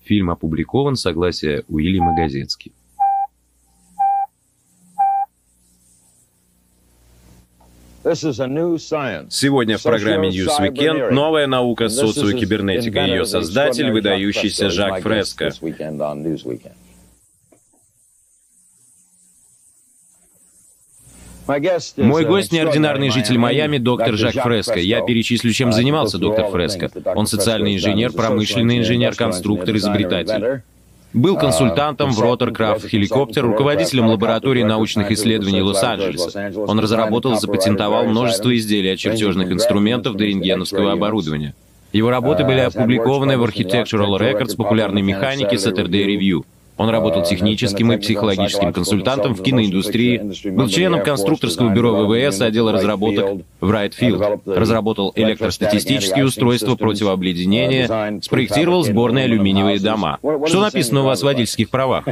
Фильм опубликован, согласие Уильяма Газетски. Сегодня в программе News Weekend новая наука социокибернетика и ее создатель, выдающийся Жак Фреско. Мой гость — неординарный житель Майами, доктор Жак Фреско. Я перечислю, чем занимался доктор Фреско. Он социальный инженер, промышленный инженер, конструктор, изобретатель. Был консультантом в Rotorcraft Helicopter, руководителем лаборатории научных исследований Лос-Анджелеса. Он разработал и запатентовал множество изделий от чертежных инструментов до рентгеновского оборудования. Его работы были опубликованы в Architectural Records, популярной механике, Saturday Review. Он работал техническим и психологическим консультантом в киноиндустрии, был членом конструкторского бюро ВВС отдела разработок в Райтфилд, разработал электростатистические устройства противообледенения, спроектировал сборные алюминиевые дома. Что написано у вас в водительских правах?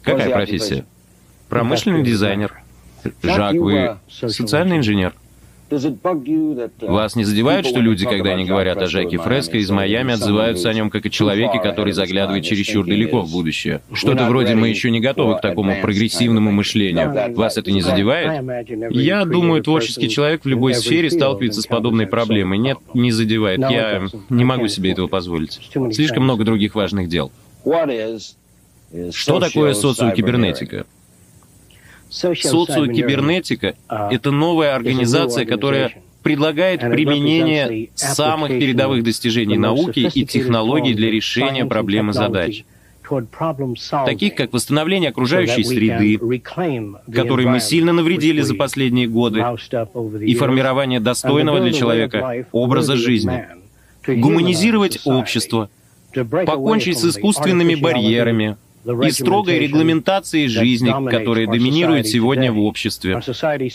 Какая профессия? Промышленный дизайнер. Жак, вы социальный инженер. Вас не задевает, что люди, когда они говорят о Жаке Фреско из Майами, отзываются о нем как о человеке, который заглядывает чересчур далеко в будущее? Что-то вроде «мы еще не готовы к такому прогрессивному мышлению». Вас это не задевает? Я думаю, творческий человек в любой сфере сталкивается с подобной проблемой. Нет, не задевает. Я не могу себе этого позволить. Слишком много других важных дел. Что такое социокибернетика? Социокибернетика — это новая организация, которая предлагает применение самых передовых достижений науки и технологий для решения проблем и задач, таких как восстановление окружающей среды, которой мы сильно навредили за последние годы, и формирование достойного для человека образа жизни, гуманизировать общество, покончить с искусственными барьерами, и строгой регламентацией жизни, которая доминирует сегодня в обществе.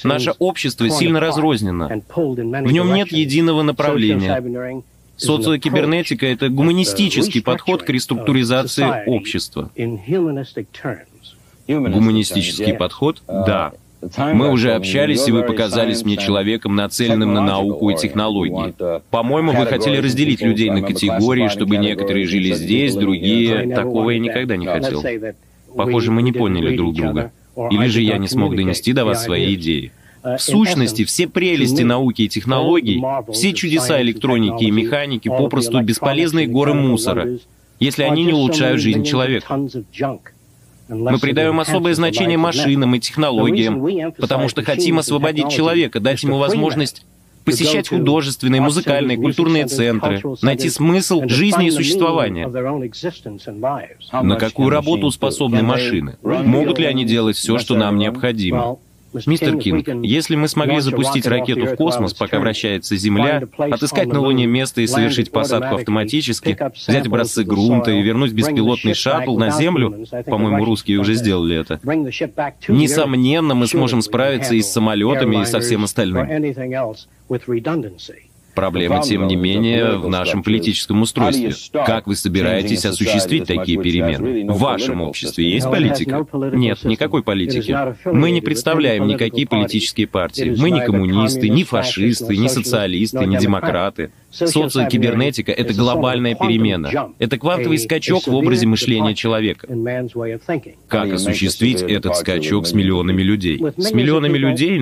Наше общество сильно разрознено. В нем нет единого направления. Социокибернетика — это гуманистический подход к реструктуризации общества. Гуманистический подход? Да. Мы уже общались, и вы показались мне человеком, нацеленным на науку и технологии. По-моему, вы хотели разделить людей на категории, чтобы некоторые жили здесь, другие... Такого я никогда не хотел. Похоже, мы не поняли друг друга. Или же я не смог донести до вас свои идеи. В сущности, все прелести науки и технологий, все чудеса электроники и механики попросту бесполезные горы мусора, если они не улучшают жизнь человека. Мы придаем особое значение машинам и технологиям, потому что хотим освободить человека, дать ему возможность посещать художественные, музыкальные, культурные центры, найти смысл жизни и существования. На какую работу способны машины? Могут ли они делать все, что нам необходимо? Мистер Кинг, если мы смогли запустить ракету в космос, пока вращается Земля, отыскать на Луне место и совершить посадку автоматически, взять образцы грунта и вернуть беспилотный шаттл на Землю, по-моему, русские уже сделали это, несомненно, мы сможем справиться и с самолетами, и со всем остальным. Проблема, тем не менее, в нашем политическом устройстве. Как вы собираетесь осуществить такие перемены? В вашем обществе есть политика? Нет, никакой политики. Мы не представляем никакие политические партии. Мы не коммунисты, не фашисты, не социалисты, не демократы. Социокибернетика — это глобальная перемена. Это квантовый скачок в образе мышления человека. Как осуществить этот скачок с миллионами людей? С миллионами людей,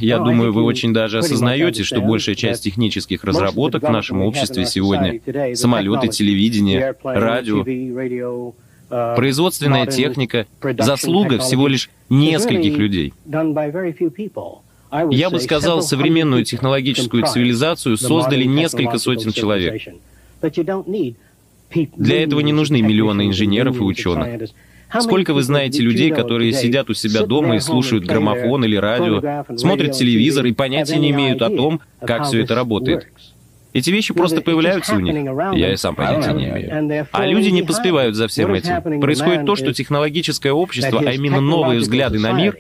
я думаю, вы очень даже осознаете, что большая часть технических разработок в нашем обществе сегодня — самолеты, телевидение, радио, производственная техника — заслуга всего лишь нескольких людей. Я бы сказал, современную технологическую цивилизацию создали несколько сотен человек. Для этого не нужны миллионы инженеров и ученых. Сколько вы знаете людей, которые сидят у себя дома и слушают граммофон или радио, смотрят телевизор и понятия не имеют о том, как все это работает? Эти вещи просто появляются у них. Я и сам понятия не имею. А люди не поспевают за всем этим. Происходит то, что технологическое общество, а именно новые взгляды на мир,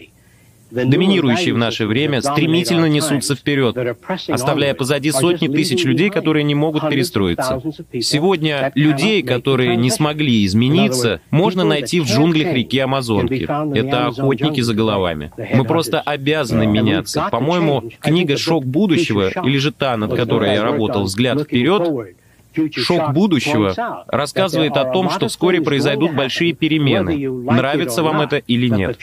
доминирующие в наше время, стремительно несутся вперед, оставляя позади сотни тысяч людей, которые не могут перестроиться. Сегодня людей, которые не смогли измениться, можно найти в джунглях реки Амазонки. Это охотники за головами. Мы просто обязаны меняться. По-моему, книга «Шок будущего», или же та, над которой я работал, «Взгляд вперед», Шок будущего рассказывает о том, что вскоре произойдут большие перемены, нравится вам это или нет,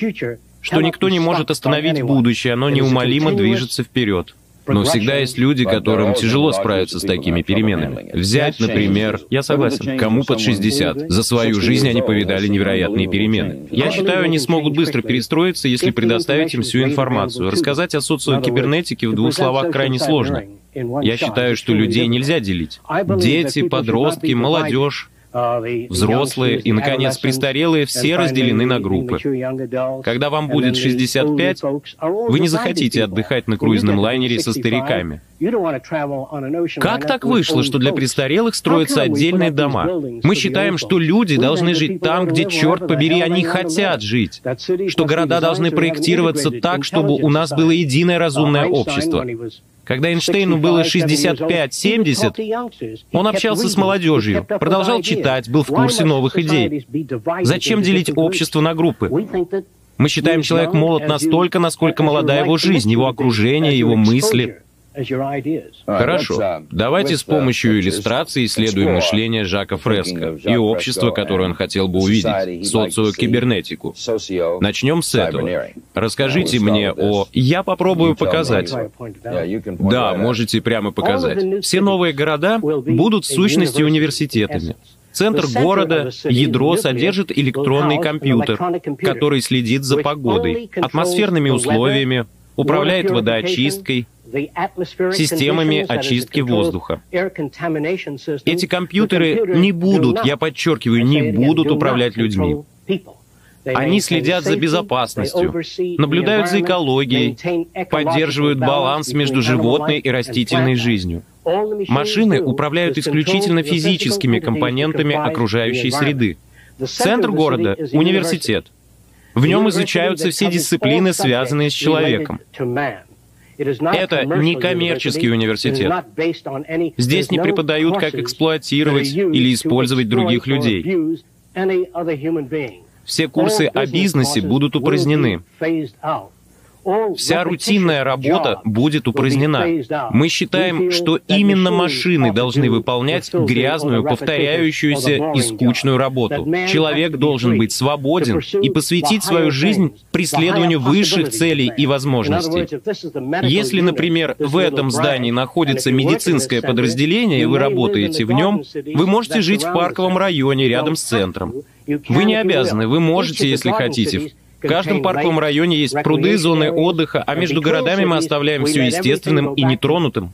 что никто не может остановить будущее, оно неумолимо движется вперед. Но всегда есть люди, которым тяжело справиться с такими переменами. Взять, например, я согласен, кому под 60. За свою жизнь они повидали невероятные перемены. Я считаю, они смогут быстро перестроиться, если предоставить им всю информацию. Рассказать о социокибернетике в 2 словах крайне сложно. Я считаю, что людей нельзя делить. Дети, подростки, молодежь, взрослые и, наконец, престарелые все разделены на группы. Когда вам будет 65, вы не захотите отдыхать на круизном лайнере со стариками. Как так вышло, что для престарелых строятся отдельные дома? Мы считаем, что люди должны жить там, где, черт побери, они хотят жить. Что города должны проектироваться так, чтобы у нас было единое разумное общество. Когда Эйнштейну было 65-70, он общался с молодежью, продолжал читать, был в курсе новых идей. Зачем делить общество на группы? Мы считаем, человек молод настолько, насколько молода его жизнь, его окружение, его мысли. Хорошо. Давайте с помощью иллюстрации исследуем мышление Жака Фреско и общество, которое он хотел бы увидеть, социокибернетику. Начнем с этого. Расскажите мне о... Я попробую показать. Да, можете прямо показать. Все новые города будут в сущности университетами. Центр города, ядро содержит электронный компьютер, который следит за погодой, атмосферными условиями, управляет водоочисткой, системами очистки воздуха. Эти компьютеры не будут, я подчеркиваю, не будут управлять людьми. Они следят за безопасностью, наблюдают за экологией, поддерживают баланс между животной и растительной жизнью. Машины управляют исключительно физическими компонентами окружающей среды. Центр города — университет. В нем изучаются все дисциплины, связанные с человеком. Это не коммерческий университет. Здесь не преподают, как эксплуатировать или использовать других людей. Все курсы о бизнесе будут упразднены. Вся рутинная работа будет упразднена. Мы считаем, что именно машины должны выполнять грязную, повторяющуюся и скучную работу. Человек должен быть свободен и посвятить свою жизнь преследованию высших целей и возможностей. Если, например, в этом здании находится медицинское подразделение, и вы работаете в нем, вы можете жить в парковом районе рядом с центром. Вы не обязаны, вы можете, если хотите. В каждом парковом районе есть пруды, зоны отдыха, а между городами мы оставляем все естественным и нетронутым.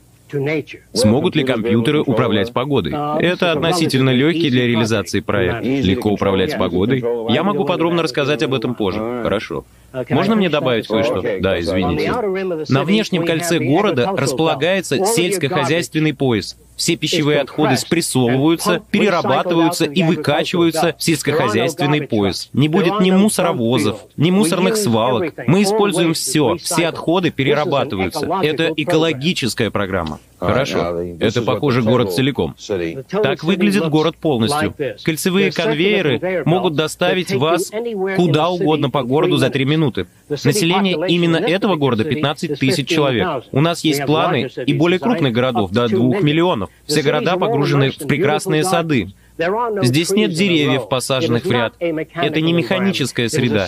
Смогут ли компьютеры управлять погодой? Это относительно легкий для реализации проект. Легко управлять погодой? Я могу подробно рассказать об этом позже. Хорошо. Можно мне добавить кое-что? Да, извините. На внешнем кольце города располагается сельскохозяйственный пояс. Все пищевые отходы спрессовываются, перерабатываются и выкачиваются в сельскохозяйственный пояс. Не будет ни мусоровозов, ни мусорных свалок. Мы используем все отходы перерабатываются. Это экологическая программа. Хорошо. Это, похоже, город целиком. Так выглядит город полностью. Кольцевые конвейеры могут доставить вас куда угодно по городу за 3 минуты. Население именно этого города 15 тысяч человек. У нас есть планы и более крупных городов, до 2 миллионов. Все города погружены в прекрасные сады. Здесь нет деревьев, посаженных в ряд. Это не механическая среда.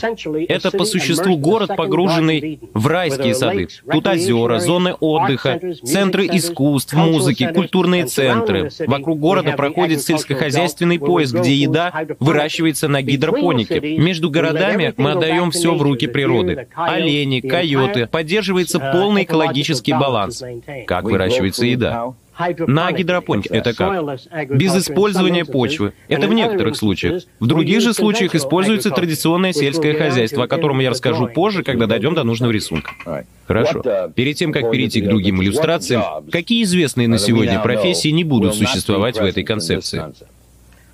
Это по существу город, погруженный в райские сады. Тут озера, зоны отдыха, центры искусств, музыки, культурные центры. Вокруг города проходит сельскохозяйственный пояс, где еда выращивается на гидропонике. Между городами мы отдаем все в руки природы. Олени, койоты. Поддерживается полный экологический баланс. Как выращивается еда? На гидропонике. Это как? Без использования почвы. Это в некоторых случаях. В других же случаях используется традиционное сельское хозяйство, о котором я расскажу позже, когда дойдем до нужного рисунка. Хорошо. Перед тем, как перейти к другим иллюстрациям, какие известные на сегодня профессии не будут существовать в этой концепции?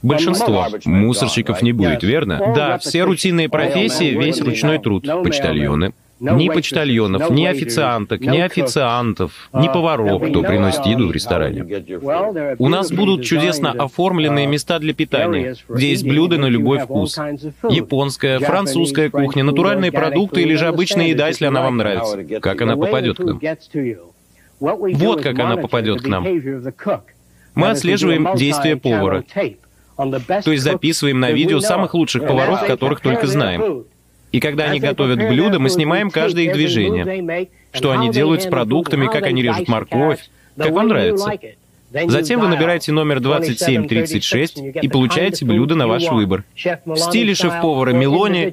Большинство. Мусорщиков не будет, верно? Да, все рутинные профессии, весь ручной труд. Почтальоны. Ни почтальонов, ни официанток, ни официантов, ни поваров, кто приносит еду в ресторане. У нас будут чудесно оформленные места для питания, где есть блюда на любой вкус. Японская, французская кухня, натуральные продукты или же обычная еда, если она вам нравится. Как она попадет к нам? Вот как она попадет к нам. Мы отслеживаем действия повара, то есть записываем на видео самых лучших поваров, которых только знаем. И когда они готовят блюда, мы снимаем каждое их движение, что они делают с продуктами, как они режут морковь, как вам нравится. Затем вы набираете номер 2736 и получаете блюдо на ваш выбор. В стиле шеф-повара Мелони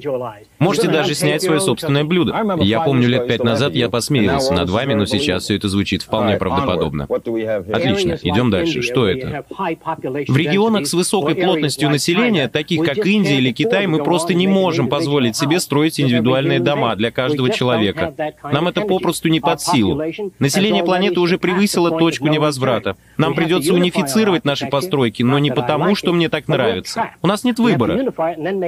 можете даже снять свое собственное блюдо. Я помню, лет 5 назад я посмеялся над вами, но сейчас все это звучит вполне правдоподобно. Отлично, идем дальше. Что это? В регионах с высокой плотностью населения, таких как Индия или Китай, мы просто не можем позволить себе строить индивидуальные дома для каждого человека. Нам это попросту не под силу. Население планеты уже превысило точку невозврата. Нам придется унифицировать наши постройки, но не потому, что мне так нравится. У нас нет выбора.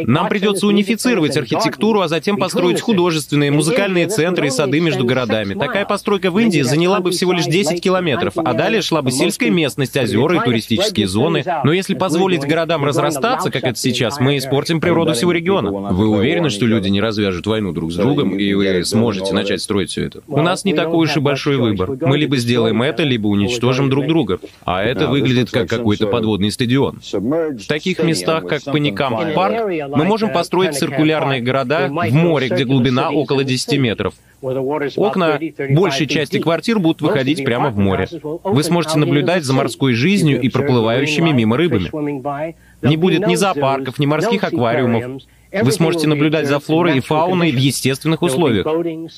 Нам придется унифицировать архитектуру, а затем построить художественные, музыкальные центры и сады между городами. Такая постройка в Индии заняла бы всего лишь 10 километров, а далее шла бы сельская местность, озера и туристические зоны. Но если позволить городам разрастаться, как это сейчас, мы испортим природу всего региона. Вы уверены, что люди не развяжут войну друг с другом, и вы сможете начать строить все это? У нас не такой уж и большой выбор. Мы либо сделаем это, либо уничтожим друг друга. А это выглядит как какой-то подводный стадион. В таких местах, как Паникамп-парк, мы можем построить циркулярные города в море, где глубина около 10 метров. Окна большей части квартир будут выходить прямо в море. Вы сможете наблюдать за морской жизнью и проплывающими мимо рыбами. Не будет ни зоопарков, ни морских аквариумов. Вы сможете наблюдать за флорой и фауной в естественных условиях.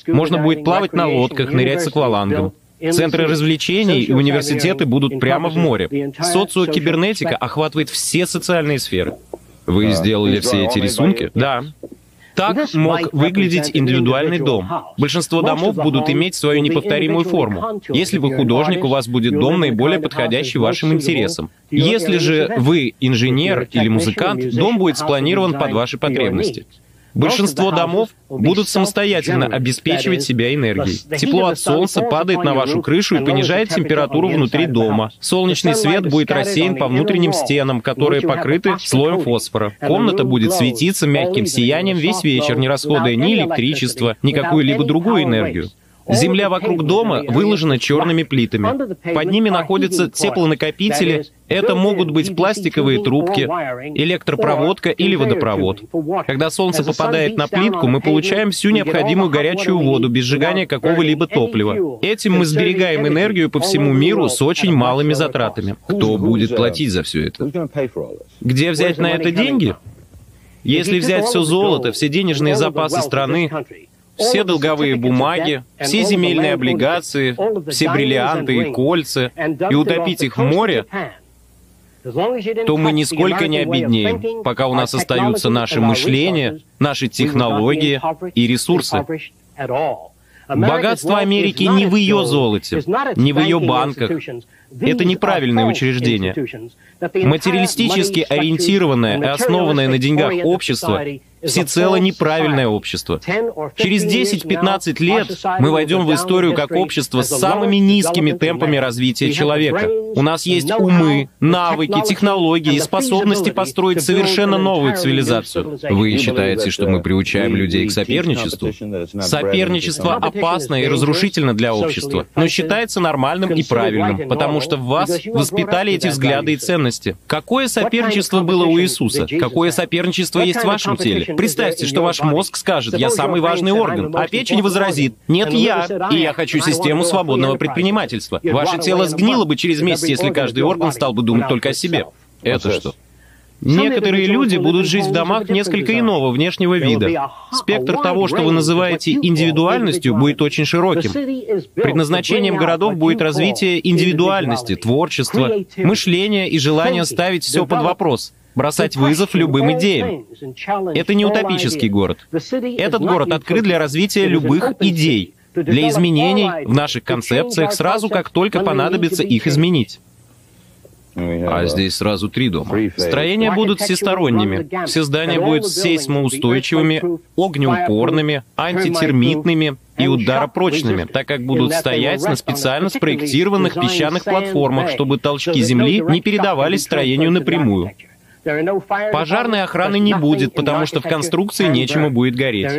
Можно будет плавать на лодках, нырять с аквалангом. Центры развлечений и университеты будут прямо в море. Социокибернетика охватывает все социальные сферы. Вы сделали все эти рисунки? Да. Так мог выглядеть индивидуальный дом. Большинство домов будут иметь свою неповторимую форму. Если вы художник, у вас будет дом, наиболее подходящий вашим интересам. Если же вы инженер или музыкант, дом будет спланирован под ваши потребности. Большинство домов будут самостоятельно обеспечивать себя энергией. Тепло от солнца падает на вашу крышу и понижает температуру внутри дома. Солнечный свет будет рассеян по внутренним стенам, которые покрыты слоем фосфора. Комната будет светиться мягким сиянием весь вечер, не расходуя ни электричества, ни какую-либо другую энергию. Земля вокруг дома выложена черными плитами. Под ними находятся теплонакопители. Это могут быть пластиковые трубки, электропроводка или водопровод. Когда солнце попадает на плитку, мы получаем всю необходимую горячую воду без сжигания какого-либо топлива. Этим мы сберегаем энергию по всему миру с очень малыми затратами. Кто будет платить за все это? Где взять на это деньги? Если взять все золото, все денежные запасы страны, все долговые бумаги, все земельные облигации, все бриллианты и кольца, и утопить их в море, то мы нисколько не обеднеем, пока у нас остаются наше мышление, наши технологии и ресурсы. Богатство Америки не в ее золоте, не в ее банках. Это неправильное учреждение. Материалистически ориентированное и основанное на деньгах общество всецело неправильное общество. Через 10-15 лет мы войдем в историю как общество с самыми низкими темпами развития человека. У нас есть умы, навыки, технологии и способности построить совершенно новую цивилизацию. Вы считаете, что мы приучаем людей к соперничеству? Соперничество опасно и разрушительно для общества, но считается нормальным и правильным, потому что в вас воспитали эти взгляды и ценности. Какое соперничество было у Иисуса? Какое соперничество есть в вашем теле? Представьте, что ваш мозг скажет: «Я самый важный орган», а печень возразит: «Нет, я, и я хочу систему свободного предпринимательства». Ваше тело сгнило бы через месяц, если каждый орган стал бы думать только о себе. Это что? Некоторые люди будут жить в домах несколько иного внешнего вида. Спектр того, что вы называете индивидуальностью, будет очень широким. Предназначением городов будет развитие индивидуальности, творчества, мышления и желание ставить все под вопрос, бросать вызов любым идеям. Это не утопический город. Этот город открыт для развития любых идей, для изменений в наших концепциях сразу, как только понадобится их изменить. А здесь сразу 3 дома. Строения будут всесторонними. Все здания будут сейсмоустойчивыми, огнеупорными, антитермитными и ударопрочными, так как будут стоять на специально спроектированных песчаных платформах, чтобы толчки земли не передавались строению напрямую. Пожарной охраны не будет, потому что в конструкции нечему будет гореть.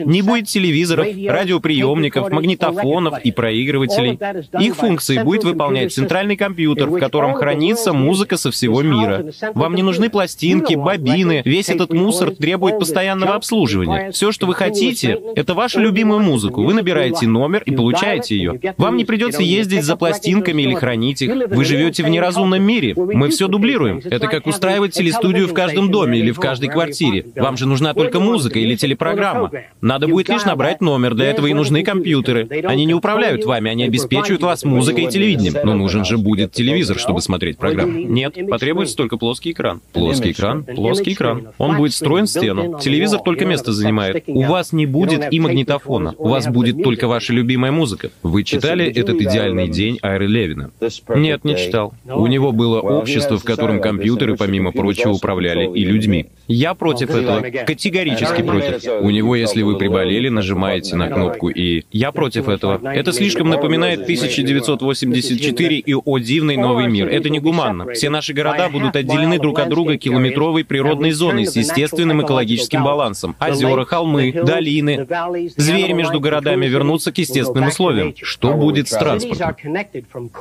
Не будет телевизоров, радиоприемников, магнитофонов и проигрывателей. Их функции будет выполнять центральный компьютер, в котором хранится музыка со всего мира. Вам не нужны пластинки, бобины. Весь этот мусор требует постоянного обслуживания. Все, что вы хотите, это вашу любимую музыку. Вы набираете номер и получаете ее. Вам не придется ездить за пластинками или хранить их. Вы живете в неразумном мире. Мы все дублируем. Это как устраивать телестудию в каждом доме или в каждой квартире. Вам же нужна только музыка или телепрограмма. Надо будет лишь набрать номер. Для этого и нужны компьютеры. Они не управляют вами, они обеспечивают вас музыкой и телевидением. Но нужен же будет телевизор, чтобы смотреть программу. Нет, потребуется только плоский экран. Плоский экран? Плоский экран. Он будет встроен в стену. Телевизор только место занимает. У вас не будет и магнитофона. У вас будет только ваша любимая музыка. Вы читали «Этот идеальный день» Айры Левина? Нет, не читал. У него было общество, в котором компьютеры, помимо прочего, управляли и людьми. Я против этого. Категорически против. У него, если вы приболели, нажимаете на кнопку и... Я против этого. Это слишком напоминает 1984 и «О дивный новый мир». Это негуманно. Все наши города будут отделены друг от друга километровой природной зоной с естественным экологическим балансом. Озера, холмы, долины. Звери между городами вернутся к естественным условиям. Что будет с транспортом?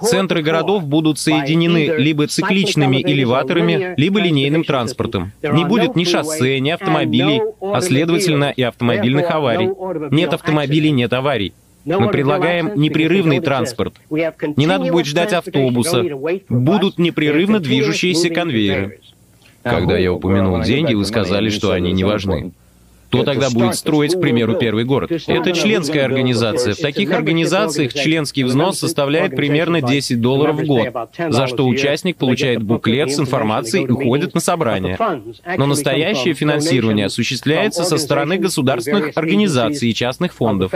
Центры городов будут соединены либо цикличными элеваторами, либо линейным транспортом. Не будет ни шоссе, ни автомобилей, а следовательно и автомобильных аварий. Нет автомобилей, нет аварий. Мы предлагаем непрерывный транспорт. Не надо будет ждать автобуса. Будут непрерывно движущиеся конвейеры. Когда я упомянул деньги, вы сказали, что они не важны. Кто тогда будет строить, к примеру, первый город? Это членская организация. В таких организациях членский взнос составляет примерно $10 в год, за что участник получает буклет с информацией и ходит на собрания. Но настоящее финансирование осуществляется со стороны государственных организаций и частных фондов.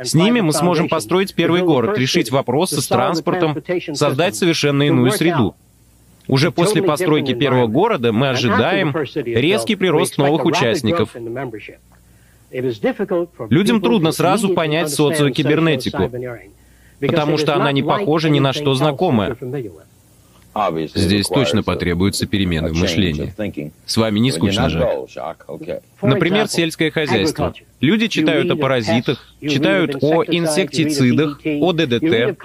С ними мы сможем построить первый город, решить вопросы с транспортом, создать совершенно иную среду. Уже после постройки первого города мы ожидаем резкий прирост новых участников. Людям трудно сразу понять социокибернетику, потому что она не похожа ни на что знакомое. Здесь точно потребуются перемены в мышлении. С вами не скучно же. Например, сельское хозяйство. Люди читают о паразитах, читают о инсектицидах, о ДДТ,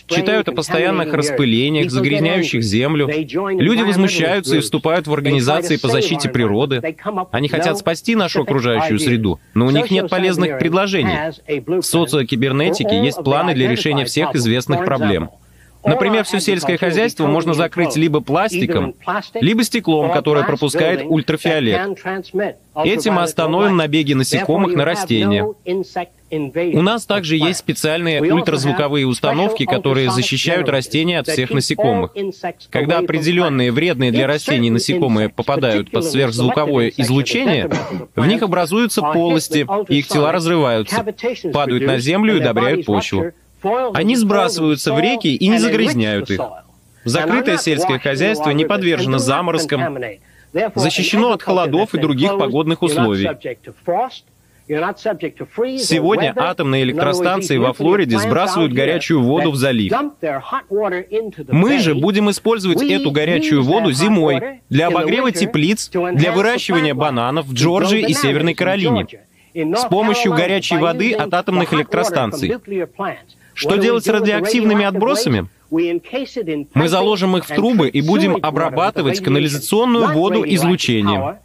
читают о постоянных распылениях, загрязняющих землю. Люди возмущаются и вступают в организации по защите природы. Они хотят спасти нашу окружающую среду, но у них нет полезных предложений. В социокибернетике есть планы для решения всех известных проблем. Например, все сельское хозяйство можно закрыть либо пластиком, либо стеклом, которое пропускает ультрафиолет. Этим мы остановим набеги насекомых на растения. У нас также есть специальные ультразвуковые установки, которые защищают растения от всех насекомых. Когда определенные вредные для растений насекомые попадают под сверхзвуковое излучение, в них образуются полости, их тела разрываются, падают на землю и удобряют почву. Они сбрасываются в реки и не загрязняют их. Закрытое сельское хозяйство не подвержено заморозкам, защищено от холодов и других погодных условий. Сегодня атомные электростанции во Флориде сбрасывают горячую воду в залив. Мы же будем использовать эту горячую воду зимой для обогрева теплиц, для выращивания бананов в Джорджии и Северной Каролине с помощью горячей воды от атомных электростанций. Что делать с радиоактивными отбросами? Мы заложим их в трубы и будем обрабатывать канализационную воду излучением.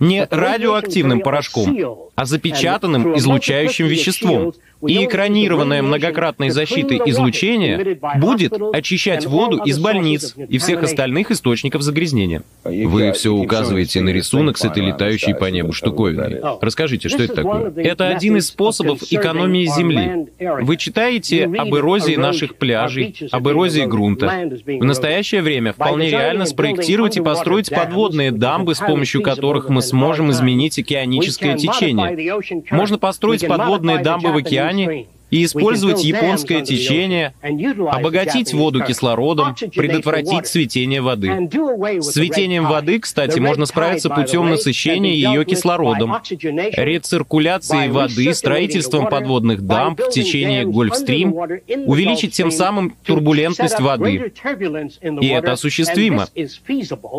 Не радиоактивным порошком, а запечатанным излучающим веществом. И экранированное многократной защитой излучение будет очищать воду из больниц и всех остальных источников загрязнения. Вы все указываете на рисунок с этой летающей по небу штуковиной. Расскажите, что это такое? Это один из способов экономии земли. Вы читаете об эрозии наших пляжей, об эрозии грунта. В настоящее время вполне реально спроектировать и построить подводные дамбы, с помощью которых мы сможем изменить океаническое течение. Можно построить подводные дамбы в океане и использовать японское течение, обогатить воду кислородом, предотвратить цветение воды. С цветением воды, кстати, можно справиться путем насыщения ее кислородом, рециркуляцией воды, строительством подводных дамб в течение Гольфстрим, увеличить тем самым турбулентность воды. И это осуществимо.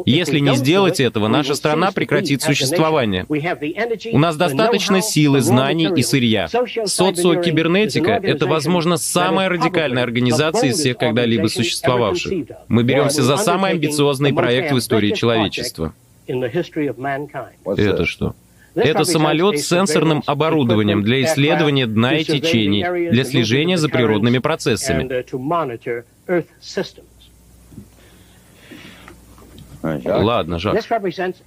Если не сделать этого, наша страна прекратит существование. У нас достаточно силы, знаний и сырья. Социокибернетика — это, возможно, самая радикальная организация из всех когда-либо существовавших. Мы беремся за самый амбициозный проект в истории человечества. Это что? Это самолет с сенсорным оборудованием для исследования дна и течений, для слежения за природными процессами. Ладно, Жак.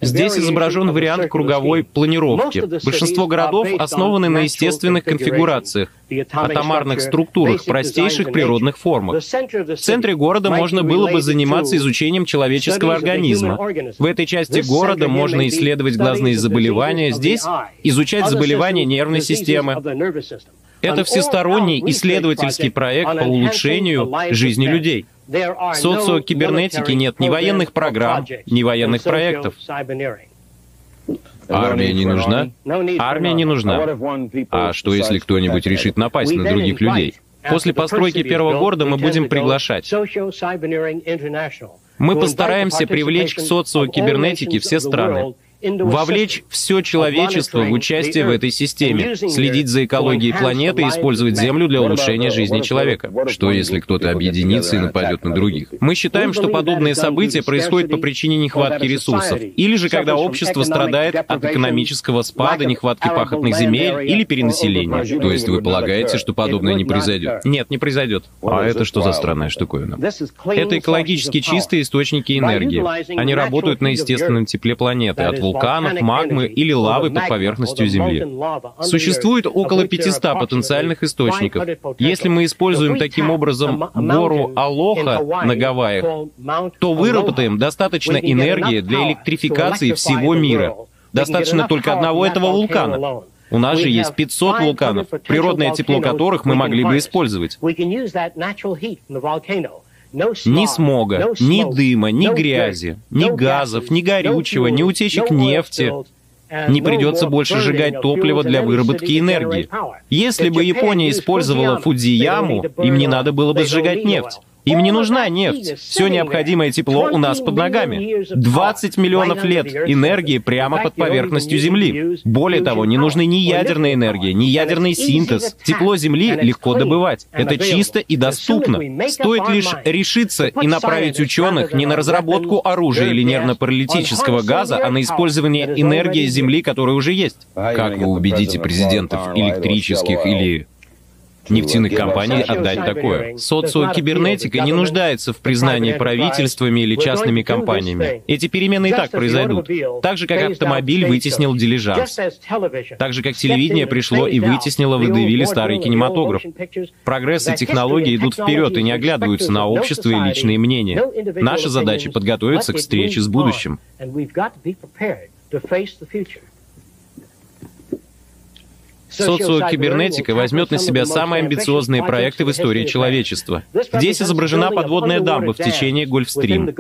Здесь изображен вариант круговой планировки. Большинство городов основаны на естественных конфигурациях, атомарных структурах, простейших природных формах. В центре города можно было бы заниматься изучением человеческого организма. В этой части города можно исследовать глазные заболевания, здесь изучать заболевания нервной системы. Это всесторонний исследовательский проект по улучшению жизни людей. В социокибернетике нет ни военных программ, ни военных проектов. Армия не нужна? Армия не нужна. А что, если кто-нибудь решит напасть на других людей? После постройки первого города мы будем приглашать. Мы постараемся привлечь к социокибернетике все страны. Вовлечь все человечество в участие в этой системе, следить за экологией планеты и использовать Землю для улучшения жизни человека. Что, если кто-то объединится и нападет на других? Мы считаем, что подобные события происходят по причине нехватки ресурсов, или же когда общество страдает от экономического спада, нехватки пахотных земель или перенаселения. То есть вы полагаете, что подобное не произойдет? Нет, не произойдет. А это что за странная штуковина? Это экологически чистые источники энергии. Они работают на естественном тепле планеты, от вулканов, магмы или лавы под поверхностью Земли. Существует около 500 потенциальных источников. Если мы используем таким образом гору Алоха на Гавайях, то выработаем достаточно энергии для электрификации всего мира. Достаточно только одного этого вулкана. У нас же есть 500 вулканов, природное тепло которых мы могли бы использовать. Ни смога, ни дыма, ни грязи, ни газов, ни горючего, ни утечек нефти. Не придется больше сжигать топливо для выработки энергии. Если бы Япония использовала Фудзияму, им не надо было бы сжигать нефть. Им не нужна нефть. Все необходимое тепло у нас под ногами. 20 миллионов лет энергии прямо под поверхностью Земли. Более того, не нужны ни ядерная энергия, ни ядерный синтез. Тепло Земли легко добывать. Это чисто и доступно. Стоит лишь решиться и направить ученых не на разработку оружия или нервно-паралитического газа, а на использование энергии Земли, которая уже есть. Как вы убедите президентов электрических или нефтяных компаний отдать такое? Социокибернетика не нуждается в признании правительствами или частными компаниями. Эти перемены и так произойдут. Так же, как автомобиль вытеснил дилижанс. Так же, как телевидение пришло и вытеснило водевили старый кинематограф. Прогресс и технологии идут вперед и не оглядываются на общество и личные мнения. Наша задача — подготовиться к встрече с будущим. Социокибернетика возьмет на себя самые амбициозные проекты в истории человечества. Здесь изображена подводная дамба в течение Гольфстрим.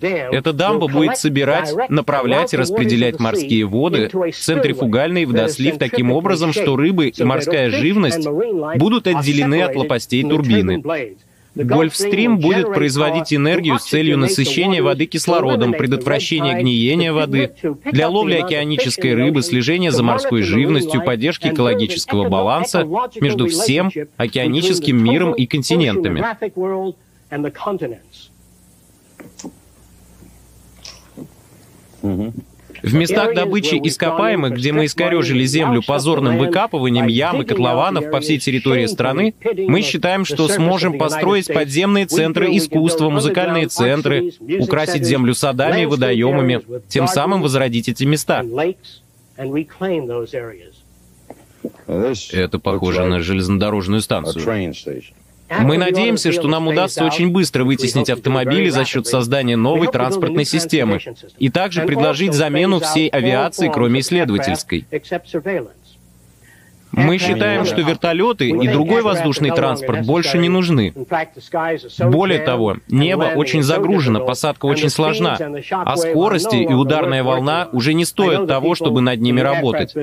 Эта дамба будет собирать, направлять и распределять морские воды в центрифугальный водослив таким образом, что рыбы и морская живность будут отделены от лопастей турбины. Гольфстрим будет производить энергию с целью насыщения воды кислородом, предотвращения гниения воды, для ловли океанической рыбы, слежения за морской живностью, поддержки экологического баланса между всем океаническим миром и континентами. В местах добычи ископаемых, где мы искорежили землю позорным выкапыванием ям и котлованов по всей территории страны, мы считаем, что сможем построить подземные центры искусства, музыкальные центры, украсить землю садами и водоемами, тем самым возродить эти места. Это похоже на железнодорожную станцию. Мы надеемся, что нам удастся очень быстро вытеснить автомобили за счет создания новой транспортной системы и также предложить замену всей авиации, кроме исследовательской. Мы считаем, что вертолеты и другой воздушный транспорт больше не нужны. Более того, небо очень загружено, посадка очень сложна, а скорости и ударная волна уже не стоят того, чтобы над ними работать.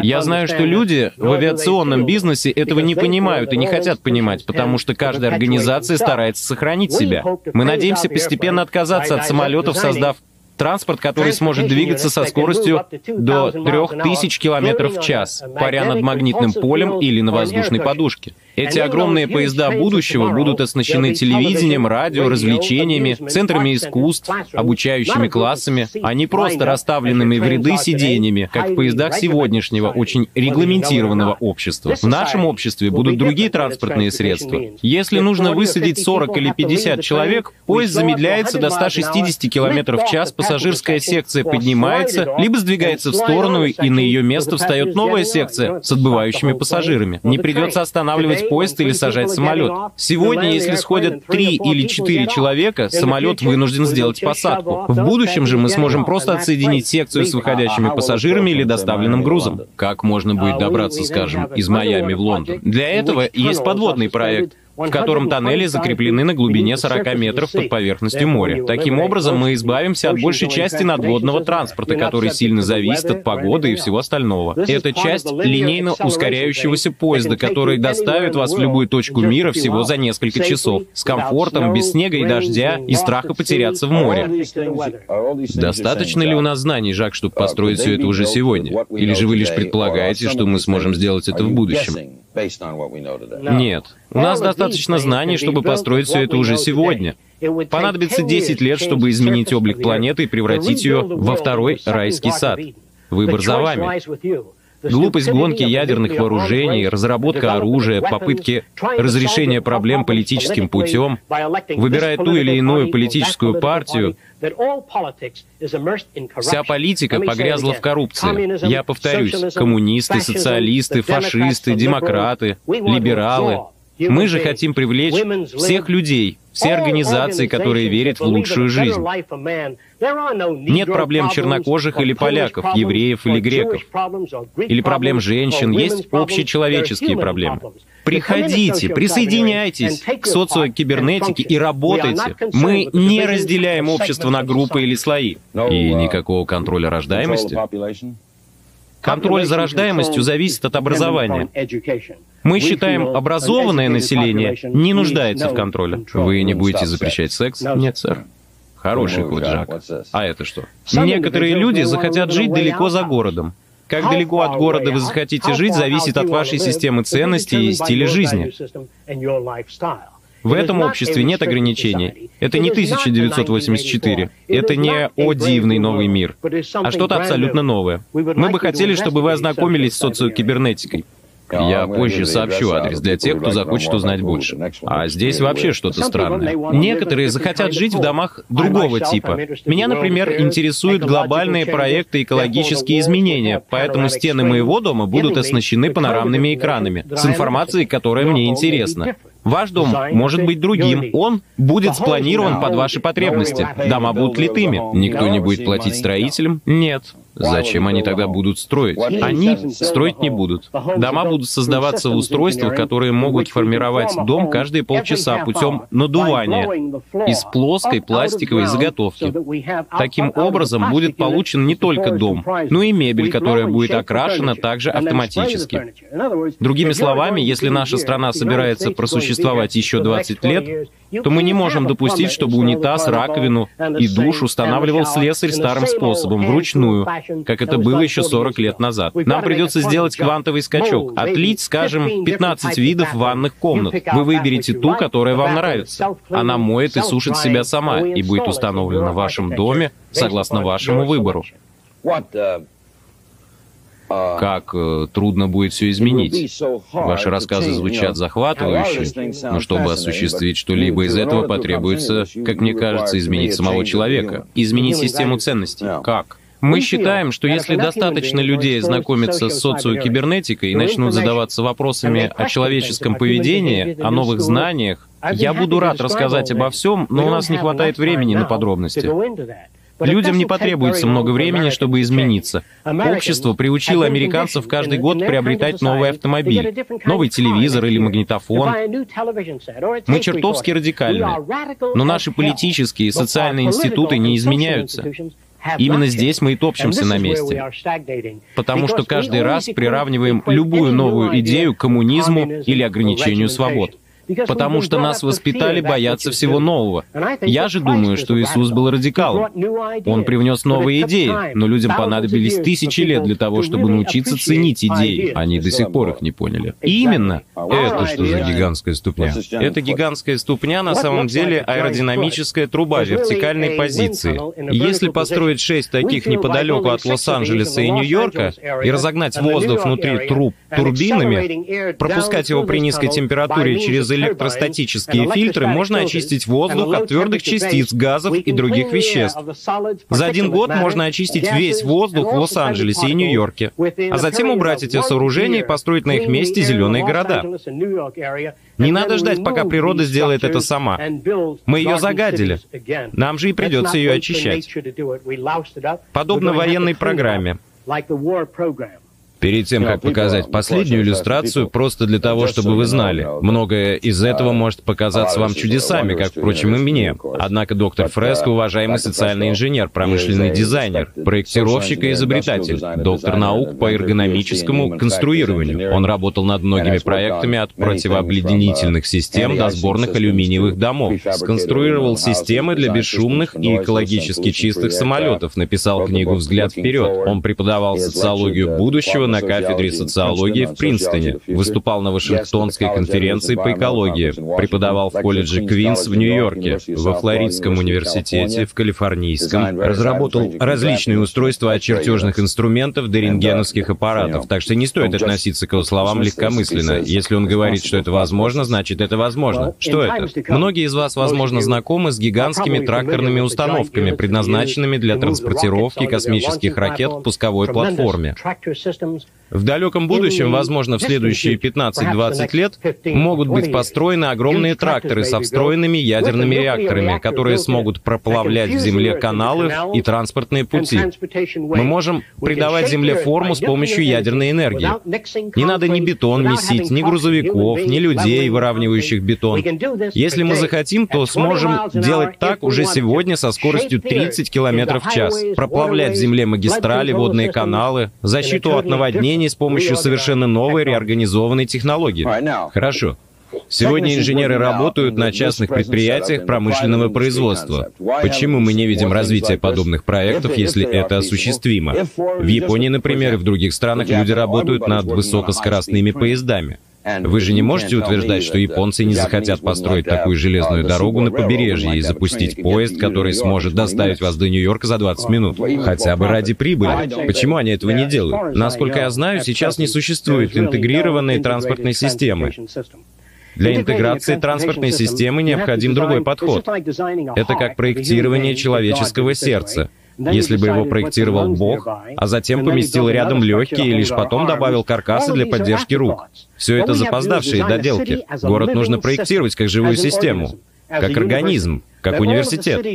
Я знаю, что люди в авиационном бизнесе этого не понимают и не хотят понимать, потому что каждая организация старается сохранить себя. Мы надеемся постепенно отказаться от самолетов, создав транспорт, который сможет двигаться со скоростью до 3000 км в час, паря над магнитным полем или на воздушной подушке. Эти огромные поезда будущего будут оснащены телевидением, радио, развлечениями, центрами искусств, обучающими классами, а не просто расставленными в ряды сиденьями, как в поездах сегодняшнего, очень регламентированного общества. В нашем обществе будут другие транспортные средства. Если нужно высадить 40 или 50 человек, поезд замедляется до 160 км в час, пассажирская секция поднимается, либо сдвигается в сторону, и на ее место встает новая секция с отбывающими пассажирами. Не придется останавливать поезд или сажать самолет. Сегодня, если сходят 3 или 4 человека, самолет вынужден сделать посадку. В будущем же мы сможем просто отсоединить секцию с выходящими пассажирами или доставленным грузом. Как можно будет добраться, скажем, из Майами в Лондон? Для этого есть подводный проект, в котором тоннели закреплены на глубине 40 метров под поверхностью моря. Таким образом, мы избавимся от большей части надводного транспорта, который сильно зависит от погоды и всего остального. Это часть линейно ускоряющегося поезда, который доставит вас в любую точку мира всего за несколько часов, с комфортом, без снега и дождя, и страха потеряться в море. Достаточно ли у нас знаний, Жак, чтобы построить все это уже сегодня? Или же вы лишь предполагаете, что мы сможем сделать это в будущем? Нет. У нас достаточно знаний, чтобы построить все это уже сегодня. Понадобится 10 лет, чтобы изменить облик планеты и превратить ее во второй райский сад. Выбор за вами. Глупость гонки ядерных вооружений, разработка оружия, попытки разрешения проблем политическим путем, выбирая ту или иную политическую партию, вся политика погрязла в коррупции. Я повторюсь, коммунисты, социалисты, фашисты, демократы, либералы. Мы же хотим привлечь всех людей, все организации, которые верят в лучшую жизнь. Нет проблем чернокожих или поляков, евреев или греков, или проблем женщин, есть общечеловеческие проблемы. Приходите, присоединяйтесь к социокибернетике и работайте. Мы не разделяем общество на группы или слои. И никакого контроля рождаемости? Контроль за рождаемостью зависит от образования. Мы считаем, образованное население не нуждается в контроле. Вы не будете запрещать секс? Нет, сэр. Хороший ход, Жак. А это что? Некоторые люди захотят жить далеко за городом. Как далеко от города вы захотите жить, зависит от вашей системы ценностей и стиля жизни. В этом обществе нет ограничений. Это не 1984. Это не «О дивный новый мир», а что-то абсолютно новое. Мы бы хотели, чтобы вы ознакомились с социокибернетикой. Я позже сообщу адрес для тех, кто захочет узнать больше. А здесь вообще что-то странное. Некоторые захотят жить в домах другого типа. Меня, например, интересуют глобальные проекты экологические изменения, поэтому стены моего дома будут оснащены панорамными экранами с информацией, которая мне интересна. Ваш дом может быть другим. Он будет спланирован под ваши потребности. Дома будут литыми. Никто не будет платить строителям? Нет. Зачем они тогда будут строить? Они строить не будут. Дома будут создаваться в устройствах, которые могут формировать дом каждые полчаса путем надувания из плоской пластиковой заготовки. Таким образом будет получен не только дом, но и мебель, которая будет окрашена также автоматически. Другими словами, если наша страна собирается просуществовать еще 20 лет, то мы не можем допустить, чтобы унитаз, раковину и душ устанавливал слесарь старым способом, вручную, как это было еще 40 лет назад. Нам придется сделать квантовый скачок, отлить, скажем, 15 видов ванных комнат. Вы выберете ту, которая вам нравится. Она моет и сушит себя сама и будет установлена в вашем доме согласно вашему выбору. Как трудно будет все изменить. Ваши рассказы звучат захватывающе, но чтобы осуществить что-либо из этого, потребуется, как мне кажется, изменить самого человека, изменить систему ценностей. Как? Мы считаем, что если достаточно людей знакомиться с социокибернетикой и начнут задаваться вопросами о человеческом поведении, о новых знаниях, я буду рад рассказать обо всем, но у нас не хватает времени на подробности. Людям не потребуется много времени, чтобы измениться. Общество приучило американцев каждый год приобретать новый автомобиль, новый телевизор или магнитофон. Мы чертовски радикальны, но наши политические и социальные институты не изменяются. Именно здесь мы и топчемся на месте. Потому что каждый раз приравниваем любую новую идею к коммунизму или ограничению свобод. Потому что нас воспитали бояться всего нового. Я же думаю, что Иисус был радикалом. Он привнес новые идеи, но людям понадобились тысячи лет для того, чтобы научиться ценить идеи. Они до сих пор их не поняли. Именно. Это что за гигантская ступня? Эта гигантская ступня на самом деле аэродинамическая труба вертикальной позиции. Если построить 6 таких неподалеку от Лос-Анджелеса и Нью-Йорка и разогнать воздух внутри труб турбинами, пропускать его при низкой температуре через электростатические фильтры, можно очистить воздух от твердых частиц, газов и других веществ. За 1 год можно очистить весь воздух в Лос-Анджелесе и Нью-Йорке, а затем убрать эти сооружения и построить на их месте зеленые города. Не надо ждать, пока природа сделает это сама. Мы ее загадили. Нам же и придется ее очищать. Подобно военной программе. Перед тем, как показать последнюю иллюстрацию, просто для того, чтобы вы знали, многое из этого может показаться вам чудесами, как, впрочем, и мне. Однако доктор Фреско — уважаемый социальный инженер, промышленный дизайнер, проектировщик и изобретатель, доктор наук по эргономическому конструированию. Он работал над многими проектами от противообледенительных систем до сборных алюминиевых домов. Сконструировал системы для бесшумных и экологически чистых самолетов, написал книгу «Взгляд вперед». Он преподавал социологию будущего на кафедре социологии в Принстоне, выступал на Вашингтонской конференции по экологии, преподавал в колледже Квинс в Нью-Йорке, во Флоридском университете, в Калифорнийском, разработал различные устройства от чертежных инструментов до рентгеновских аппаратов, так что не стоит относиться к его словам легкомысленно. Если он говорит, что это возможно, значит это возможно. Что это? Многие из вас, возможно, знакомы с гигантскими тракторными установками, предназначенными для транспортировки космических ракет к пусковой платформе. В далеком будущем, возможно, в следующие 15-20 лет, могут быть построены огромные тракторы со встроенными ядерными реакторами, которые смогут проплавлять в Земле каналы и транспортные пути. Мы можем придавать Земле форму с помощью ядерной энергии. Не надо ни бетон месить, ни грузовиков, ни людей, выравнивающих бетон. Если мы захотим, то сможем делать так уже сегодня со скоростью 30 км в час. Проплавлять в Земле магистрали, водные каналы, защиту от наводнений с помощью совершенно новой реорганизованной технологии. Хорошо. Сегодня инженеры работают на частных предприятиях промышленного производства. Почему мы не видим развития подобных проектов, если это осуществимо? В Японии, например, и в других странах люди работают над высокоскоростными поездами. Вы же не можете утверждать, что японцы не захотят построить такую железную дорогу на побережье и запустить поезд, который сможет доставить вас до Нью-Йорка за 20 минут, хотя бы ради прибыли. Почему они этого не делают? Насколько я знаю, сейчас не существует интегрированной транспортной системы. Для интеграции транспортной системы необходим другой подход. Это как проектирование человеческого сердца. Если бы его проектировал Бог, а затем поместил рядом легкие и лишь потом добавил каркасы для поддержки рук. Все это запоздавшие доделки. Город нужно проектировать как живую систему, как организм, как университет.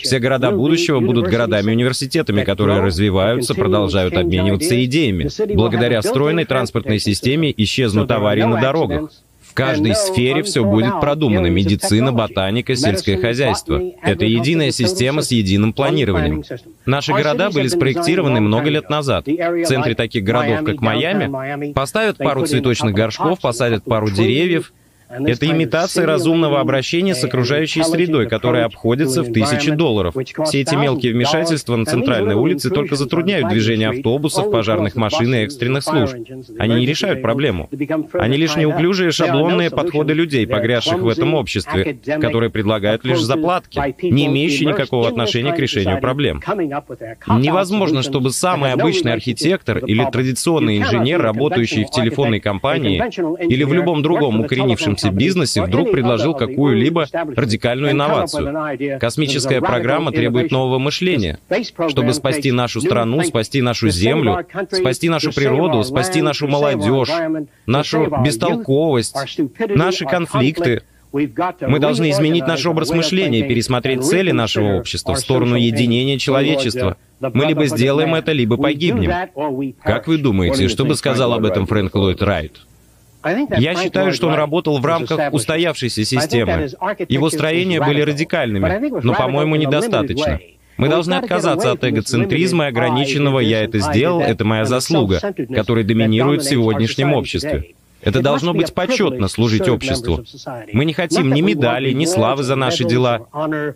Все города будущего будут городами-университетами, которые развиваются, продолжают обмениваться идеями. Благодаря встроенной транспортной системе исчезнут аварии на дорогах. В каждой сфере все будет продумано: медицина, ботаника, сельское хозяйство. Это единая система с единым планированием. Наши города были спроектированы много лет назад. В центре таких городов, как Майами, поставят пару цветочных горшков, посадят пару деревьев. Это имитация разумного обращения с окружающей средой, которая обходится в $1000. Все эти мелкие вмешательства на центральной улице только затрудняют движение автобусов, пожарных машин и экстренных служб. Они не решают проблему. Они лишь неуклюжие шаблонные подходы людей, погрязших в этом обществе, которые предлагают лишь заплатки, не имеющие никакого отношения к решению проблем. Невозможно, чтобы самый обычный архитектор или традиционный инженер, работающий в телефонной компании или в любом другом укоренившемся бизнесе, вдруг предложил какую-либо радикальную инновацию. Космическая программа требует нового мышления. Чтобы спасти нашу страну, спасти нашу Землю, спасти нашу природу, спасти нашу молодежь, нашу бестолковость, наши конфликты, Мы должны изменить наш образ мышления и пересмотреть цели нашего общества в сторону единения человечества. Мы либо сделаем это, либо погибнем. Как вы думаете, что бы сказал об этом Фрэнк Ллойд Райт? Я считаю, что он работал в рамках устоявшейся системы. Его строения были радикальными, но, по-моему, недостаточно. Мы должны отказаться от эгоцентризма и ограниченного «я это сделал, это моя заслуга», который доминирует в сегодняшнем обществе. Это должно быть почетно служить обществу. Мы не хотим ни медалей, ни славы за наши дела,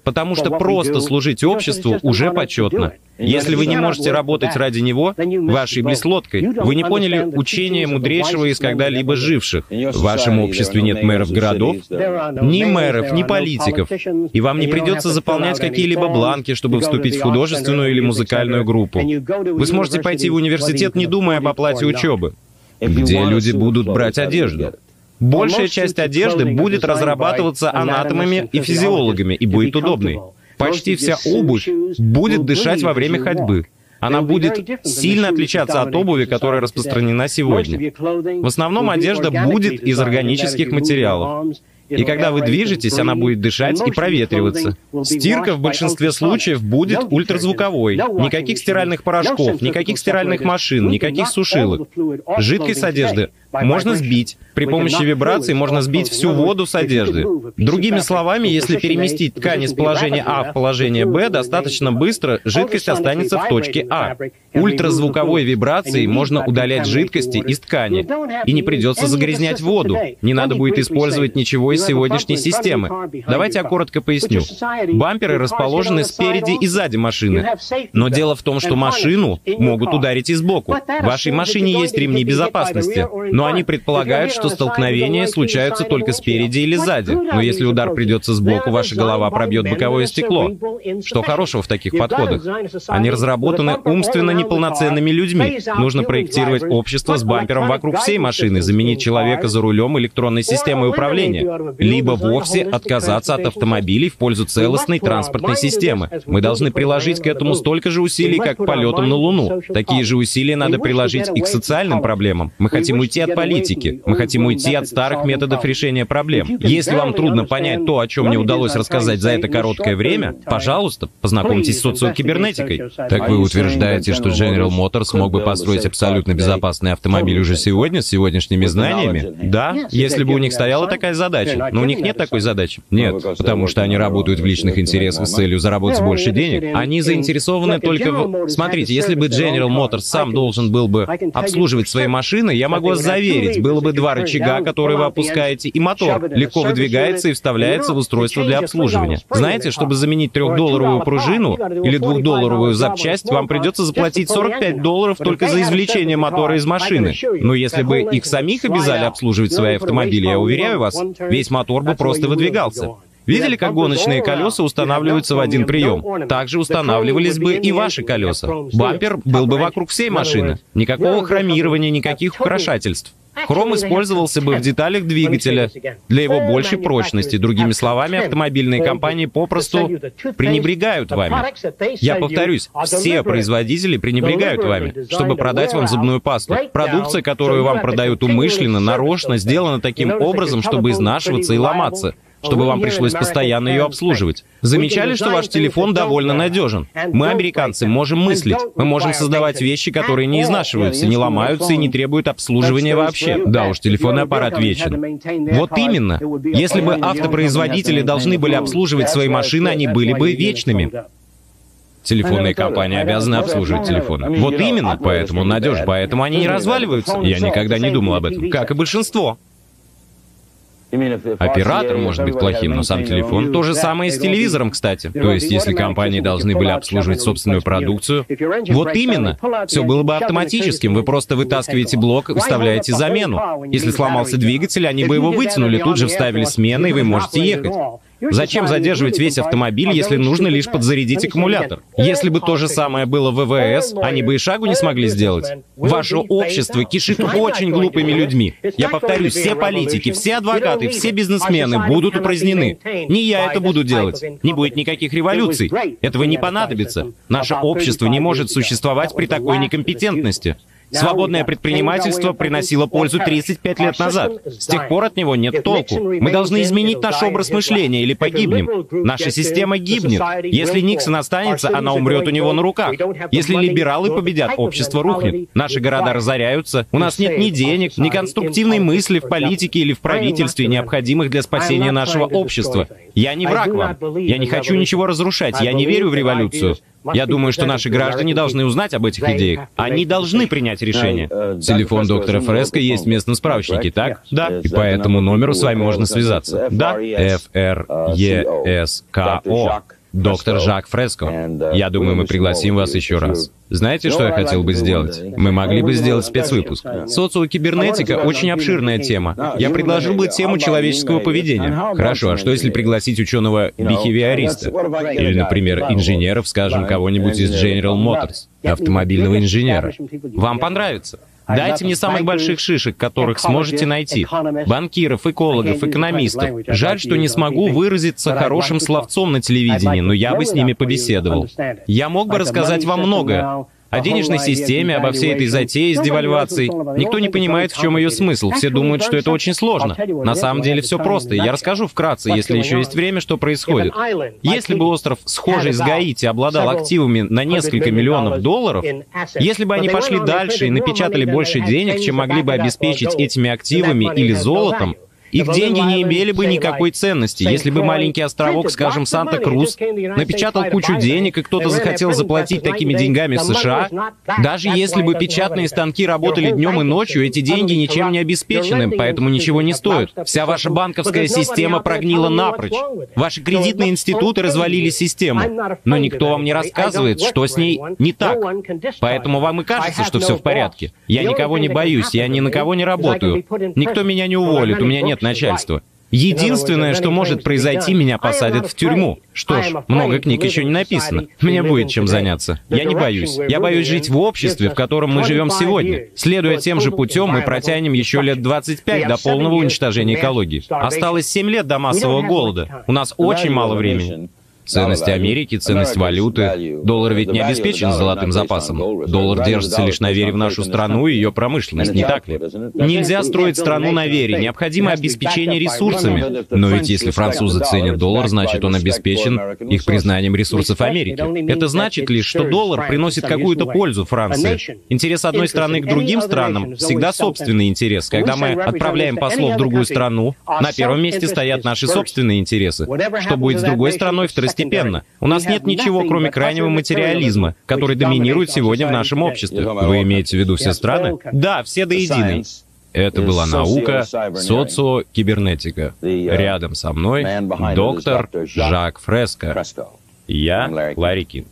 потому что просто служить обществу уже почетно. Если вы не можете работать ради него, вы ошиблись лодкой. Вы не поняли учения мудрейшего из когда-либо живших. В вашем обществе нет мэров городов, ни мэров, ни политиков, и вам не придется заполнять какие-либо бланки, чтобы вступить в художественную или музыкальную группу. Вы сможете пойти в университет, не думая об оплате учебы, где люди будут брать одежду. Большая часть одежды будет разрабатываться анатомами и физиологами и будет удобной. Почти вся обувь будет дышать во время ходьбы. Она будет сильно отличаться от обуви, которая распространена сегодня. В основном одежда будет из органических материалов. И когда вы движетесь, она будет дышать и проветриваться. Стирка в большинстве случаев будет ультразвуковой. Никаких стиральных порошков, никаких стиральных машин, никаких сушилок. Жидкость одежды можно сбить. При помощи вибраций можно сбить всю воду с одежды. Другими словами, если переместить ткань из положения А в положение Б достаточно быстро, жидкость останется в точке А. Ультразвуковой вибрацией можно удалять жидкости из ткани. И не придется загрязнять воду. Не надо будет использовать ничего из сегодняшней системы. Давайте я коротко поясню. Бамперы расположены спереди и сзади машины. Но дело в том, что машину могут ударить и сбоку. В вашей машине есть ремни безопасности, но они предполагают, что столкновения случаются только спереди или сзади. Но если удар придется сбоку, ваша голова пробьет боковое стекло. Что хорошего в таких подходах? Они разработаны умственно неполноценными людьми. Нужно проектировать общество с бампером вокруг всей машины, заменить человека за рулем электронной системой управления, либо вовсе отказаться от автомобилей в пользу целостной транспортной системы. Мы должны приложить к этому столько же усилий, как к полетам на Луну. Такие же усилия надо приложить и к социальным проблемам. Мы хотим уйти от политики. Мы хотим уйти от старых методов решения проблем. Если вам трудно понять то, о чем мне удалось рассказать за это короткое время, пожалуйста, познакомьтесь с социокибернетикой. Так вы утверждаете, что General Motors мог бы построить абсолютно безопасный автомобиль уже сегодня, с сегодняшними знаниями? Да, если бы у них стояла такая задача. Но у них нет такой задачи. Нет, потому что они работают в личных интересах с целью заработать больше денег. Они заинтересованы только в... Смотрите, если бы General Motors сам должен был бы обслуживать свои машины, я могу вас заверить, было бы два рычага, которые вы опускаете, и мотор легко выдвигается и вставляется в устройство для обслуживания. Знаете, чтобы заменить $3 пружину или $2 запчасть, вам придется заплатить $45 только за извлечение мотора из машины. Но если бы их самих обязали обслуживать свои автомобили, я уверяю вас, весь мотор бы просто выдвигался. Видели, как гоночные колеса устанавливаются в один прием? Также устанавливались бы и ваши колеса. Бампер был бы вокруг всей машины. Никакого хромирования, никаких украшательств. Хром использовался бы в деталях двигателя для его большей прочности. Другими словами, автомобильные компании попросту пренебрегают вами. Я повторюсь, все производители пренебрегают вами, чтобы продать вам зубную пасту. Продукция, которую вам продают умышленно, нарочно, сделана таким образом, чтобы изнашиваться и ломаться, чтобы вам пришлось постоянно ее обслуживать. Замечали, что ваш телефон довольно надежен? Мы, американцы, можем мыслить. Мы можем создавать вещи, которые не изнашиваются, не ломаются и не требуют обслуживания вообще. Да уж, телефонный аппарат вечен. Вот именно. Если бы автопроизводители должны были обслуживать свои машины, они были бы вечными. Телефонные компании обязаны обслуживать телефоны. Вот именно. Поэтому он надежен. Поэтому они не разваливаются. Я никогда не думал об этом. Как и большинство. Оператор может быть плохим, но сам телефон. То же самое и с телевизором, кстати. То есть, если компании должны были обслуживать собственную продукцию, вот именно, все было бы автоматическим. Вы просто вытаскиваете блок и вставляете замену. Если сломался двигатель, они бы его вытянули, тут же вставили смены, и вы можете ехать. Зачем задерживать весь автомобиль, если нужно лишь подзарядить аккумулятор? Если бы то же самое было в ВВС, они бы и шагу не смогли сделать. Ваше общество кишит очень глупыми людьми. Я повторюсь, все политики, все адвокаты, все бизнесмены будут упразднены. Не я это буду делать. Не будет никаких революций. Этого не понадобится. Наше общество не может существовать при такой некомпетентности. Свободное предпринимательство приносило пользу 35 лет назад. С тех пор от него нет толку. Мы должны изменить наш образ мышления или погибнем. Наша система гибнет. Если Никсон останется, она умрет у него на руках. Если либералы победят, общество рухнет. Наши города разоряются. У нас нет ни денег, ни конструктивной мысли в политике или в правительстве, необходимых для спасения нашего общества. Я не враг вам. Я не хочу ничего разрушать. Я не верю в революцию. Я думаю, что наши граждане должны узнать об этих идеях. Они должны принять решение. Телефон доктора Фреско есть в местном справочнике, так? Да. И по этому номеру с вами можно связаться. Да. F-R-E-S-K-O. Доктор Жак Фреско. Я думаю, мы пригласим вас еще раз. Знаете, что я хотел бы сделать? Мы могли бы сделать спецвыпуск. Социокибернетика — очень обширная тема. Я предложил бы тему человеческого поведения. Хорошо, а что если пригласить ученого-бихевиориста? Или, например, инженеров, скажем, кого-нибудь из General Motors, автомобильного инженера? Вам понравится? Дайте мне самых больших шишек, которых сможете найти. Банкиров, экологов, экономистов. Жаль, что не смогу выразиться хорошим словцом на телевидении, но я бы с ними побеседовал. Я мог бы рассказать вам многое. О денежной системе, обо всей этой затее с девальвацией. Никто не понимает, в чем ее смысл. Все думают, что это очень сложно. На самом деле все просто. Я расскажу вкратце, если еще есть время, что происходит. Если бы остров, схожий с Гаити, обладал активами на несколько миллионов долларов, если бы они пошли дальше и напечатали больше денег, чем могли бы обеспечить этими активами или золотом, их деньги не имели бы никакой ценности. Если бы маленький островок, скажем, Санта-Крус, напечатал кучу денег, и кто-то захотел заплатить такими деньгами в США, даже если бы печатные станки работали днем и ночью, эти деньги ничем не обеспечены, поэтому ничего не стоят. Вся ваша банковская система прогнила напрочь. Ваши кредитные институты развалили систему. Но никто вам не рассказывает, что с ней не так. Поэтому вам и кажется, что все в порядке. Я никого не боюсь, я ни на кого не работаю. Никто меня не уволит, у меня нет начальства. Единственное, что может произойти, меня посадят в тюрьму. Что ж, много книг еще не написано. Мне будет чем заняться. Я не боюсь. Я боюсь жить в обществе, в котором мы живем сегодня. Следуя тем же путем, мы протянем еще лет 25 до полного уничтожения экологии. Осталось 7 лет до массового голода. У нас очень мало времени. Ценность Америки, ценность валюты. Доллар ведь не обеспечен золотым запасом. Доллар держится лишь на вере в нашу страну и ее промышленность, не так ли? Нельзя строить страну на вере, необходимо обеспечение ресурсами. Но ведь если французы ценят доллар, значит он обеспечен их признанием ресурсов Америки. Это значит лишь, что доллар приносит какую-то пользу Франции. Интерес одной страны к другим странам всегда собственный интерес. Когда мы отправляем послов в другую страну, на первом месте стоят наши собственные интересы. Что будет с другой страной, второстепенно. У нас нет ничего, кроме крайнего материализма, который доминирует сегодня в нашем обществе. Вы имеете в виду все страны? Да, все до единой. Это была наука, социокибернетика. Рядом со мной доктор Жак Фреско. Я Ларри Кинг.